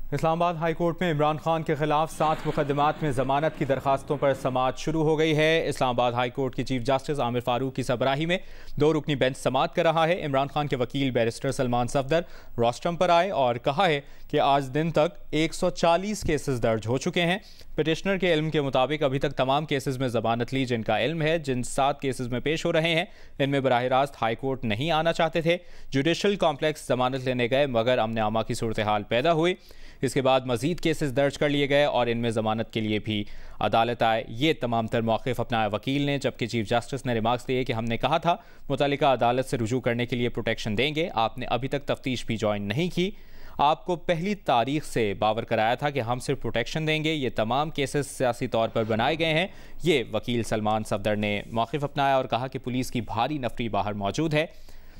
Islamabad high court में इमरान खान के खिलाफ 7 मुकदमात में जमानत की दरखास्तों पर समाअत शुरू हो गई है। इस्लामाबाद हाई कोर्ट की चीफ जस्टिस आमिर फारूक की सरबराही में 2 रुकनी बेंच समाअत कर रहा है। इमरान खान के वकील बैरिस्टर सलमान सफदर रोस्टम पर आए और कहा है कि आज दिन तक 140 केसेस दर्ज हो चुके हैं। पिटिशनर के इल्म के मुताबिक अभी तक तमाम केसेस में जमानत ली जिनका इल्म है, जिन 7 केसेस में पेश हो रहे हैं इनमें बराह रास्त हाई कोर्ट नहीं आना चाहते थे। जुडिशल कॉम्प्लेक्स जमानत लेने गए मगर अमन आमा की सूरत हाल पैदा हुई। इसके बाद मजीद केसेस दर्ज कर लिए गए और इनमें जमानत के लिए भी अदालत आए। ये तमाम तर मौक़िफ़ अपनाया वकील ने, जबकि चीफ जस्टिस ने रिमार्क्स दिए कि हमने कहा था मुतल्लिका अदालत से रुजू करने के लिए प्रोटेक्शन देंगे, आपने अभी तक तफ्तीश भी ज्वाइन नहीं की। आपको पहली तारीख से बावर कराया था कि हम सिर्फ प्रोटेक्शन देंगे, ये तमाम केसेस सियासी तौर पर बनाए गए हैं। ये वकील सलमान सफदर ने मौक़िफ़ अपनाया और कहा कि पुलिस की भारी नफरी बाहर मौजूद है।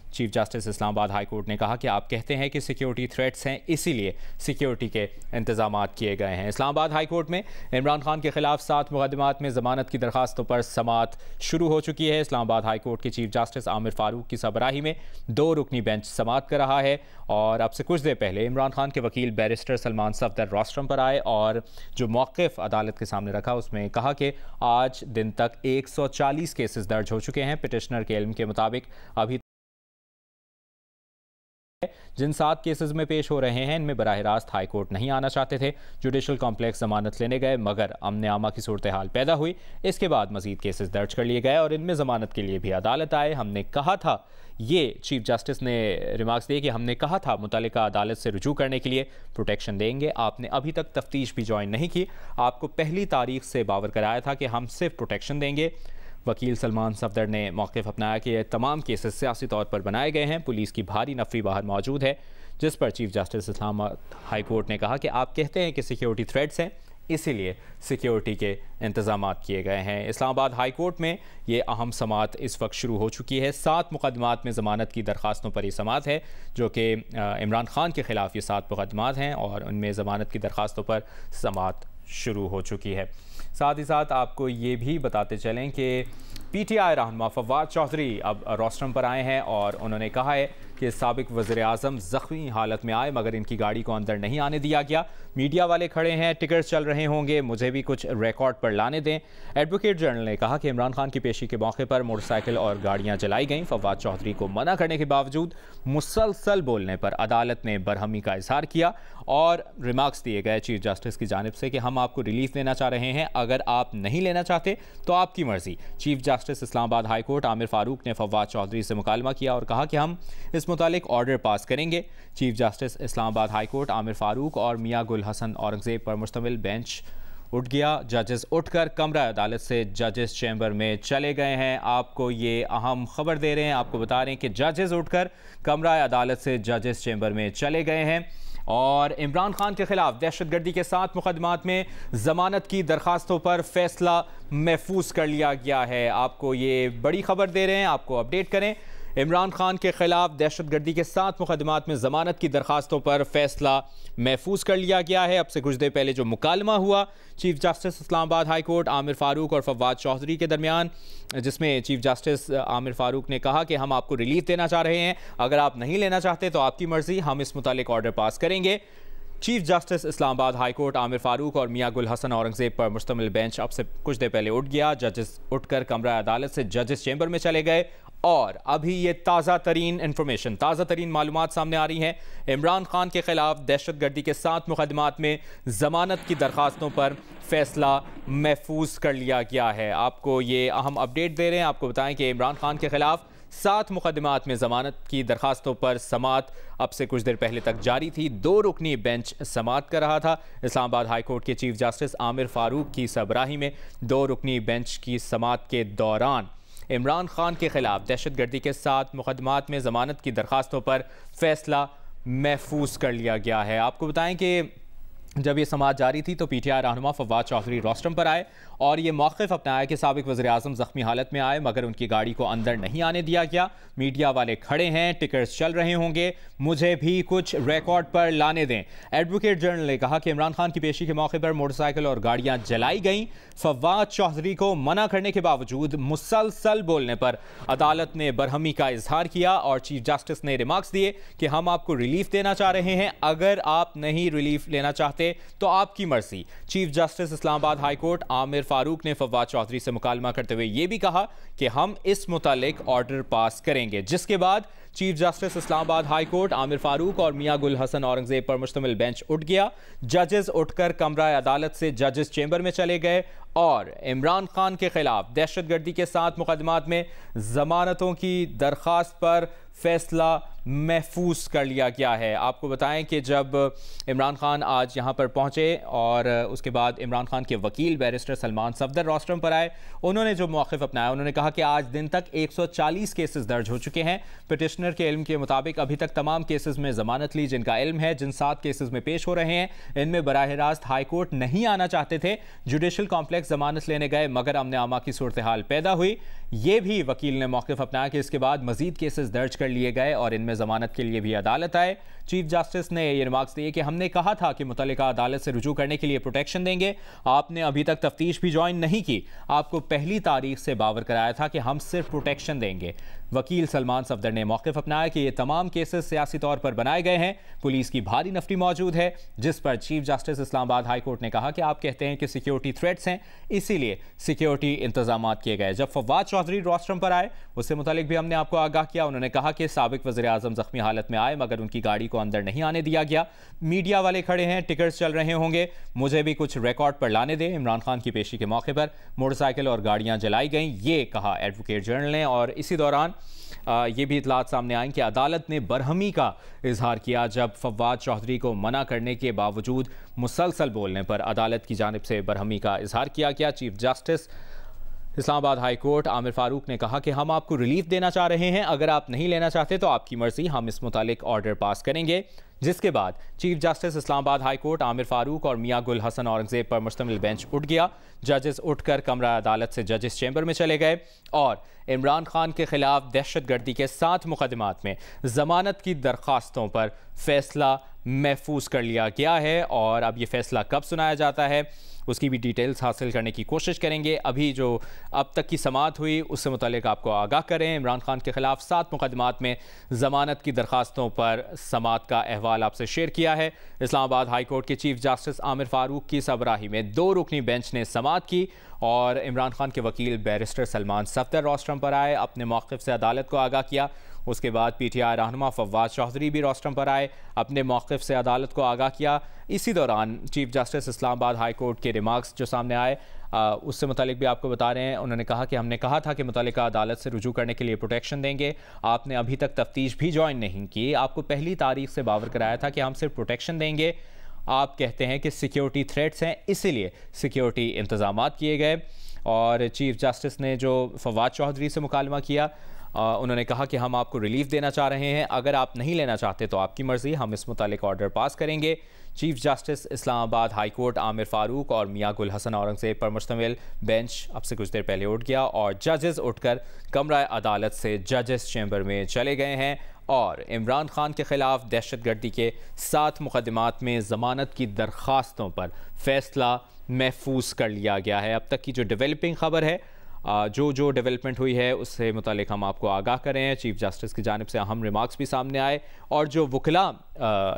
Chief justice Islamabad high court ने कहा कि आप कहते हैं कि सिक्योरिटी थ्रेट्स हैं, इसीलिए सिक्योरिटी के इंतजामात किए गए हैं। इस्लामाबाद हाई कोर्ट में इमरान खान के खिलाफ 7 मुकदमात में जमानत की दरखास्तों पर समाअत शुरू हो चुकी है। इस्लामाबाद हाई कोर्ट के चीफ जस्टिस आमिर फारूक की सरबराही में 2 रुकनी बेंच समाअत कर रहा है और अब से कुछ देर पहले इमरान खान के वकील बैरिस्टर सलमान सफदर रोस्टम पर आए और जो मौक़िफ़ अदालत के सामने रखा उसमें कहा कि आज दिन तक 140 केसेस दर्ज हो चुके हैं। पिटिशनर के इल्म के मुताबिक अभी जिन 7 केसेस में पेश हो रहे हैं इनमें बराह रास्त हाई कोर्ट नहीं आना चाहते थे। जुडिशल कॉम्प्लेक्स जमानत लेने गए मगर अमन आमा की सूरत हाल पैदा हुई। इसके बाद मजीद केसेस दर्ज कर लिए गए और इनमें जमानत के लिए भी अदालत आए। हमने कहा था, ये चीफ जस्टिस ने रिमार्क्स दिए कि हमने कहा था मुतल्लिका अदालत से रुजू करने के लिए प्रोटेक्शन देंगे, आपने अभी तक तफ्तीश भी ज्वाइन नहीं की। आपको पहली तारीख से बावर कराया था कि हम सिर्फ प्रोटेक्शन देंगे। वकील सलमान सफदर ने मौक़िफ़ अपनाया कि ये तमाम केसेस सियासी तौर पर बनाए गए हैं, पुलिस की भारी नफरी बाहर मौजूद है। जिस पर chief justice Islamabad high court ने कहा कि आप कहते हैं कि सिक्योरिटी थ्रेट्स हैं, इसीलिए सिक्योरिटी के इंतजामात किए गए हैं। इस्लामाबाद हाई कोर्ट में ये अहम समाअत इस वक्त शुरू हो चुकी है। 7 मुकदमात में ज़मानत की दरखास्तों पर ये समाअत है, जो कि इमरान खान के ख़िलाफ़ ये 7 मुकदमात हैं और उनमें ज़मानत की दरखास्तों पर समाअत शुरू हो चुकी है। साथ ही साथ आपको ये भी बताते चलें कि PTI रहनुमा फवाद चौधरी अब रोस्टम पर आए हैं और उन्होंने कहा है कि साबिक वज़ीर आज़म ज़ख्मी हालत में आए मगर इनकी गाड़ी को अंदर नहीं आने दिया गया। मीडिया वाले खड़े हैं, टिकट चल रहे होंगे, मुझे भी कुछ रिकॉर्ड पर लाने दें। एडवोकेट जनरल ने कहा कि इमरान खान की पेशी के मौके पर मोटरसाइकिल और गाड़ियाँ जलाई गईं। फवाद चौधरी को मना करने के बावजूद मुसलसल बोलने पर अदालत ने बरहमी का इजहार किया और रिमार्क्स दिए गए चीफ जस्टिस की जानिब से कि हम आपको रिलीफ देना चाह रहे हैं, अगर आप नहीं लेना चाहते तो आपकी मर्जी। Chief justice Islamabad high court Aamir Farooq ने फवाद चौधरी से मुकालमा किया और कहा कि हम इस मुतालिक ऑर्डर पास करेंगे। Chief justice Islamabad high court Aamir Farooq और मियां गुल हसन औरंगजेब पर मुश्तमिल बेंच उठ गया। जजेस उठकर कमरा अदालत से जजेस चैम्बर में चले गए हैं। आपको ये अहम खबर दे रहे हैं, आपको बता रहे हैं कि जजेस उठकर कमरा अदालत से जजेस चैम्बर में चले गए हैं और इमरान खान के खिलाफ दहशतगर्दी के 7 मुकदमात में जमानत की दरखास्तों पर फैसला महफूज कर लिया गया है। आपको ये बड़ी खबर दे रहे हैं, आपको अपडेट करें। इमरान खान के खिलाफ दहशतगर्दी के 7 मुकदमात में जमानत की दरखास्तों पर फैसला महफूज कर लिया गया है। अब से कुछ देर पहले जो मुकालमा हुआ chief justice Islamabad high court Aamir Farooq और फवाद चौधरी के दरमियान, जिसमें चीफ जस्टिस आमिर फारूक ने कहा कि हम आपको रिलीफ देना चाह रहे हैं, अगर आप नहीं लेना चाहते तो आपकी मर्जी, हम इस मुतालिक ऑर्डर पास करेंगे। Chief justice Islamabad high court Aamir Farooq और मियां गुल हसन औरंगजेब पर मुश्तमिल बेंच अब से कुछ देर पहले उठ गया। जजेस उठकर कमरा अदालत से जजेस चैम्बर में चले गए और अभी ये ताज़ा तरीन इंफॉर्मेशन, ताज़ा तरीन मालूमात सामने आ रही हैं। इमरान खान के खिलाफ दहशतगर्दी के 7 मुकदमात में ज़मानत की दरखास्तों पर फैसला महफूज कर लिया गया है। आपको ये अहम अपडेट दे रहे हैं, आपको बताएं कि इमरान खान के खिलाफ 7 मुकदमात में ज़मानत की दरखास्तों पर समाअत अब से कुछ देर पहले तक जारी थी। 2 रुकनी बेंच समाअत कर रहा था। इस्लामाबाद हाई कोर्ट के चीफ जस्टिस आमिर फारूक की सरबराही में 2 रुकनी बेंच की समाअत के दौरान इमरान खान के खिलाफ दहशतगर्दी के 7 मुकदमात में ज़मानत की दरखास्तों पर फैसला महफूज कर लिया गया है। आपको बताएं कि जब ये समाअत जारी थी तो PTI रहनुमा फवाद चौधरी रोस्टम पर आए और ये मौक़िफ़ अपनाया कि साबिक़ वज़ीर-ए-आज़म ज़ख्मी हालत में आए मगर उनकी गाड़ी को अंदर नहीं आने दिया गया। मीडिया वाले खड़े हैं, टिकट्स चल रहे होंगे, मुझे भी कुछ रिकॉर्ड पर लाने दें। एडवोकेट जनरल ने कहा कि इमरान खान की पेशी के मौके पर मोटरसाइकिल और गाड़ियां जलाई गईं। फवाद चौधरी को मना करने के बावजूद मुसलसल बोलने पर अदालत ने बरहमी का इजहार किया और चीफ जस्टिस ने रिमार्क्स दिए कि हम आपको रिलीफ देना चाह रहे हैं, अगर आप नहीं रिलीफ लेना चाहते तो आपकी मर्जी। Chief justice Islamabad high court Aamir Farooq ने फवाद चौधरी से मुकालमा करते हुए यह भी कहा कि हम इस मुतालिक ऑर्डर पास करेंगे, जिसके बाद chief justice Islamabad high court Aamir Farooq और मियां गुल हसन औरंगजेब पर मुश्तमिल बेंच उठ गया। जजेस उठकर कमरा अदालत से जजेस चेंबर में चले गए और इमरान खान के खिलाफ दहशतगर्दी के 7 मुकदमात में जमानतों की दरख्वास्त पर फैसला महफूज कर लिया गया है। आपको बताएं कि जब इमरान खान आज यहां पर पहुंचे और उसके बाद इमरान खान के वकील बैरिस्टर सलमान सफदर रोस्ट्रम पर आए, उन्होंने जो मौक़िफ़ अपनाया, उन्होंने कहा कि आज दिन तक 140 केसेस दर्ज हो चुके हैं। पिटिशनर के इल्म के मुताबिक अभी तक तमाम केसेस में जमानत ली, जिनका इल्म है, जिन 7 केसेस में पेश हो रहे हैं, इनमें बराह रास्त हाई कोर्ट नहीं आना चाहते थे। जुडिशल कॉम्प्लेक्स जमानत लेने गए मगर अमन आमा की सूरत हाल पैदा हुई। ये भी वकील ने मौक़िफ़ अपनाया कि इसके बाद मजीद केसेस दर्ज कर लिए गए और इनमें जमानत के लिए भी अदालत आए। चीफ जस्टिस ने ये रिमार्क्स दिए कि हमने कहा था कि मुतल्लिका अदालत से रुजू करने के लिए प्रोटेक्शन देंगे, आपने अभी तक तफ्तीश भी ज्वाइन नहीं की, आपको पहली तारीख से बावर कराया था कि हम सिर्फ प्रोटेक्शन देंगे। वकील सलमान सफदर ने मौक़िफ़ अपनाया कि ये तमाम केसेस सियासी तौर पर बनाए गए हैं, पुलिस की भारी नफरी मौजूद है, जिस पर chief justice Islamabad high court ने कहा कि आप कहते हैं कि सिक्योरिटी थ्रेट्स हैं, इसीलिए सिक्योरिटी इंतजाम किए गए। जब फवाद चौधरी रोस्ट्रम पर आए, उससे मुतालिक भी हमने आपको आगाह किया। उन्होंने कहा कि साबिक़ वज़ीर-ए-आज़म ज़ख्मी हालत में आए मगर उनकी गाड़ी को अंदर नहीं आने दिया गया। मीडिया वाले खड़े हैं, टिकट्स चल रहे होंगे, मुझे भी कुछ रिकॉर्ड पर लाने दें। इमरान खान की पेशी के मौके पर मोटरसाइकिल और गाड़ियां जलाई गईं, ये कहा एडवोकेट जनरल ने। और इसी दौरान ये भी इतलात सामने आई कि अदालत ने बरहमी का इजहार किया जब फवाद चौधरी को मना करने के बावजूद मुसलसल बोलने पर अदालत की जानिब से बरहमी का इजहार किया गया। Chief justice Islamabad high court Aamir Farooq ने कहा कि हम आपको रिलीफ देना चाह रहे हैं, अगर आप नहीं लेना चाहते तो आपकी मर्जी, हम इस मुतालिक ऑर्डर पास करेंगे। जिसके बाद chief justice Islamabad high court Aamir Farooq और मियां गुल हसन औरंगजेब पर मुश्तमिल बेंच उठ गया। जजेस उठकर कमरा अदालत से जजेस चेंबर में चले गए और इमरान खान के खिलाफ दहशतगर्दी के 7 मुकदमात में जमानत की दरख्वास्तों पर फैसला महफूज कर लिया गया है। और अब ये फैसला कब सुनाया जाता है उसकी भी डिटेल्स हासिल करने की कोशिश करेंगे। अभी जो अब तक की समाअत हुई उससे मुतालिक आपको आगाह करें। इमरान खान के खिलाफ 7 मुकदमात में ज़मानत की दरख्वास्तों पर समाअत का अहवाल आपसे शेयर किया है। इस्लामाबाद हाई कोर्ट के चीफ जस्टिस आमिर फारूक की सरबराही में 2 रुकनी बेंच ने समाअत की और इमरान खान के वकील बैरिस्टर सलमान सफदर रोस्ट्रम पर आए, अपने मौक़िफ़ से अदालत को आगाह किया। उसके बाद PTI रहनुमा फवाद चौधरी भी रोस्ट्रम पर आए, अपने मौक़िफ़ से अदालत को आगाह किया। इसी दौरान chief justice Islamabad high court के रिमार्क्स जो सामने आए उससे मुतालिक भी आपको बता रहे हैं। उन्होंने कहा कि हमने कहा था कि मुतालिका अदालत से रुजू करने के लिए प्रोटेक्शन देंगे, आपने अभी तक तफ्तीश भी ज्वाइन नहीं की, आपको पहली तारीख से बावर कराया था कि हम सिर्फ प्रोटेक्शन देंगे, आप कहते हैं कि सिक्योरिटी थ्रेट्स हैं, इसीलिए सिक्योरिटी इंतजामात किए गए। और चीफ जस्टिस ने जो फवाद चौधरी से मुकालमा किया, उन्होंने कहा कि हम आपको रिलीफ देना चाह रहे हैं, अगर आप नहीं लेना चाहते तो आपकी मर्जी, हम इस मुतालिक ऑर्डर पास करेंगे। Chief justice Islamabad high court Aamir Farooq और मियां गुल हसन औरंगजेब पर मुश्तमिल बेंच अब से कुछ देर पहले उठ गया और जजेस उठकर कमरा अदालत से जजेस चैम्बर में चले गए हैं और इमरान खान के खिलाफ दहशतगर्दी के 7 मुकदमात में ज़मानत की दरख्वास्तों पर फैसला महफूज कर लिया गया है। अब तक की जो डेवलपिंग खबर है, जो डेवलपमेंट हुई है उससे मुतालिक हम आपको आगाह करें। चीफ जस्टिस की जानिब से अहम रिमार्क्स भी सामने आए और जो वकला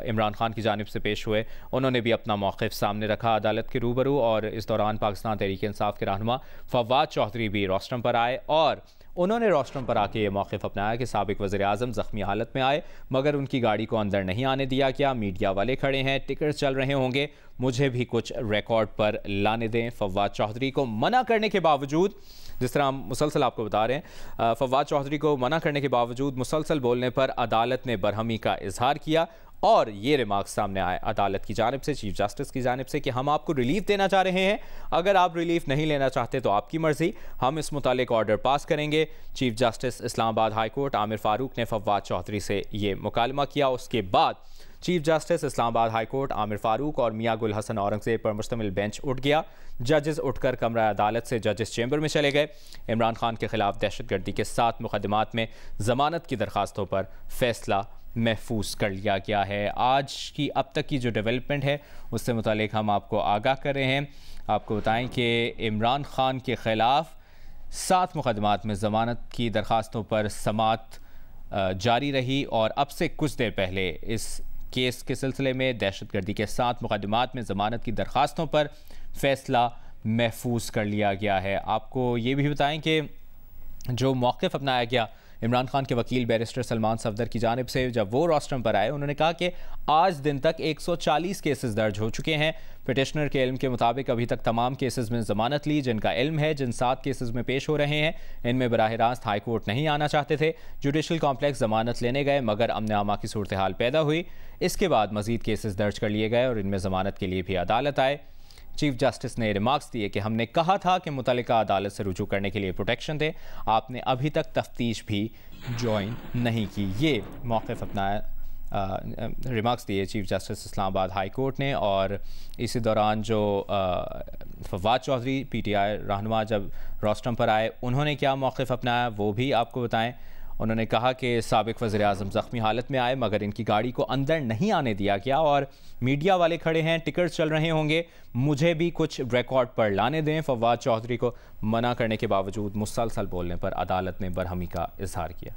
इमरान खान की जानिब से पेश हुए उन्होंने भी अपना मौक़िफ़ सामने रखा अदालत के रूबरू। और इस दौरान पाकिस्तान तहरीक इंसाफ के रहनुमा फवाद चौधरी भी रोस्ट्रम पर आए और उन्होंने रोस्ट्रम पर आके ये मौक़िफ़ अपनाया कि साबिक़ वज़ीर-ए-आज़म ज़ख्मी हालत में आए मगर उनकी गाड़ी को अंदर नहीं आने दिया गया। मीडिया वाले खड़े हैं, टिकट चल रहे होंगे, मुझे भी कुछ रिकॉर्ड पर लाने दें। फवाद चौधरी को मना करने के बावजूद, जिस तरह हम मुसलसल आपको बता रहे हैं, फवाद चौधरी को मना करने के बावजूद मुसलसल बोलने पर अदालत ने बरहमी का इजहार किया और ये रिमार्क्स सामने आए अदालत की जानिब से, चीफ जस्टिस की जानिब से कि हम आपको रिलीफ देना चाह रहे हैं, अगर आप रिलीफ नहीं लेना चाहते तो आपकी मर्जी, हम इस मुतालिक ऑर्डर पास करेंगे। Chief justice Islamabad high court Aamir Farooq ने फवाद चौधरी से ये मुकालमा किया। उसके बाद chief justice Islamabad high court Aamir Farooq और मियां गुल हसन औरंगजेब पर मुश्तमिल बेंच उठ गया। जजेस उठकर कमरा अदालत से जजेस चैम्बर में चले गए। इमरान खान के खिलाफ दहशतगर्दी के 7 मुकदमात में ज़मानत की दरखास्तों पर फैसला महफूज कर लिया गया है। आज की अब तक की जो डेवलपमेंट है उससे मुतालिक हम आपको आगाह कर रहे हैं। आपको बताएं कि इमरान खान के ख़िलाफ़ 7 मुकदमात में ज़मानत की दरखास्तों पर समाअत जारी रही और अब से कुछ देर पहले इस केस के सिलसिले में दहशतगर्दी के 7 मुकदमात में ज़मानत की दरखास्तों पर फैसला महफूज कर लिया गया है। आपको ये भी बताएं कि जो मौक़िफ़ अपनाया गया इमरान खान के वकील बैरिस्टर सलमान सफदर की जानिब से, जब वो रोस्टरम पर आए, उन्होंने कहा कि आज दिन तक 140 केसेस दर्ज हो चुके हैं। पिटिशनर के इल्म के मुताबिक अभी तक तमाम केसेस में ज़मानत ली। जिनका इल्म है, जिन 7 केसेस में पेश हो रहे हैं, इनमें बराह रास्त हाई कोर्ट नहीं आना चाहते थे। जुडिशल कॉम्प्लेक्स ज़मानत लेने गए मगर अमन आमा की सूरत हाल पैदा हुई। इसके बाद मज़ीद केसेस दर्ज कर लिए गए और इनमें ज़मानत के लिए भी अदालत आए। चीफ जस्टिस ने रिमार्क्स दिए कि हमने कहा था कि मुतल्लिका अदालत से रुजू करने के लिए प्रोटेक्शन दे, आपने अभी तक तफ्तीश भी ज्वाइन नहीं की। ये मौक़िफ़ अपनाया, रिमार्क्स दिए chief justice Islamabad high court ने। और इसी दौरान जो फवाद चौधरी PTI रहनुमा जब रोस्टरम पर आए, उन्होंने क्या मौक़िफ़ अपनाया वो भी आपको बताएं। उन्होंने कहा कि साबिक़ वज़ीर आज़म ज़ख्मी हालत में आए मगर इनकी गाड़ी को अंदर नहीं आने दिया गया और मीडिया वाले खड़े हैं, टिकट चल रहे होंगे, मुझे भी कुछ रिकॉर्ड पर लाने दें। फवाद चौधरी को मना करने के बावजूद मुसलसल बोलने पर अदालत ने बरहमी का इजहार किया।